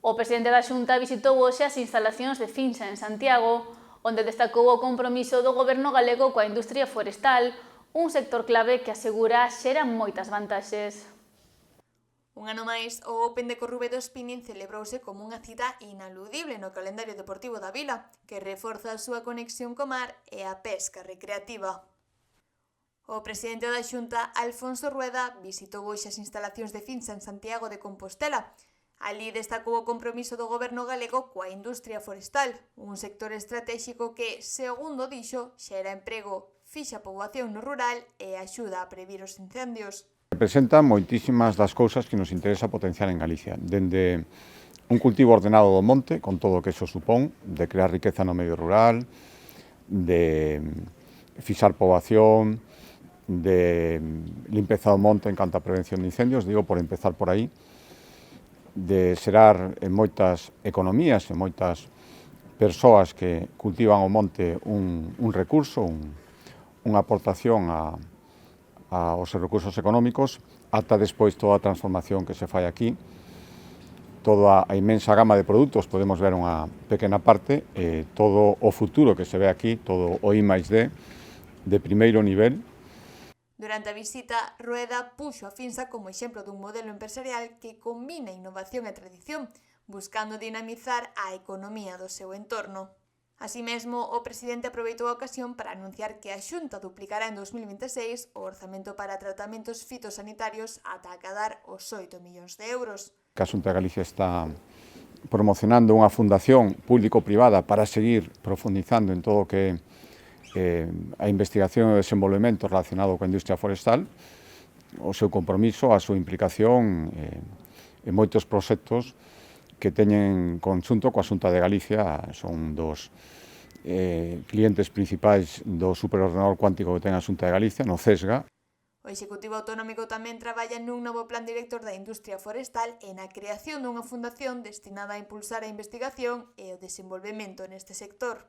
O presidente da Xunta visitou hoxe as instalacións de Cinsa en Santiago, onde destacou o compromiso do goberno galego coa industria forestal, un sector clave que asegura xera moitas vantaxes. Un ano máis, o Open de Corrube do Spinning celebrouse como unha cita inaludible no calendario deportivo da vila, que reforza a súa conexión co mar e a pesca recreativa. O presidente da Xunta, Alfonso Rueda, visitou hoxe as instalacións de Cinsa en Santiago de Compostela. Alí destacou o compromiso do goberno galego coa industria forestal, un sector estratéxico que, segundo dixo, xera emprego, fixa poboación no rural e axuda a previr os incendios. Representa moitísimas das cousas que nos interesa potenciar en Galicia, dende un cultivo ordenado do monte, con todo o que iso supón, de crear riqueza no medio rural, de fixar poboación, de limpeza do monte en canto a prevención de incendios, digo por empezar por aí, de xerar en moitas economías, en moitas persoas que cultivan o monte un recurso, unha aportación aos recursos económicos, ata despois toda a transformación que se fai aquí, toda a inmensa gama de produtos, podemos ver unha pequena parte, todo o futuro que se ve aquí, todo o I+D de primeiro nivel. Durante a visita, Rueda puxo a Cinsa como exemplo dun modelo empresarial que combina innovación e tradición, buscando dinamizar a economía do seu entorno. Así mesmo, o presidente aproveitou a ocasión para anunciar que a Xunta duplicará en 2026 o orzamento para tratamentos fitosanitarios ata acadar os 8 millóns de euros. A Xunta de Galicia está promocionando unha fundación público-privada para seguir profundizando en todo o que a investigación e o desenvolvemento relacionado coa industria forestal, o seu compromiso, a súa implicación en moitos proxectos que teñen conxunto coa Xunta de Galicia, son dos clientes principais do superordenador cuántico que ten a Xunta de Galicia, no CESGA. O Executivo Autonómico tamén traballa nun novo plan director da industria forestal e na creación dunha fundación destinada a impulsar a investigación e o desenvolvemento neste sector.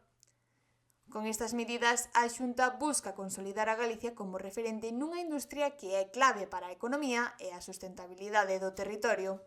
Con estas medidas, a Xunta busca consolidar a Galicia como referente nunha industria que é clave para a economía e a sustentabilidade do territorio.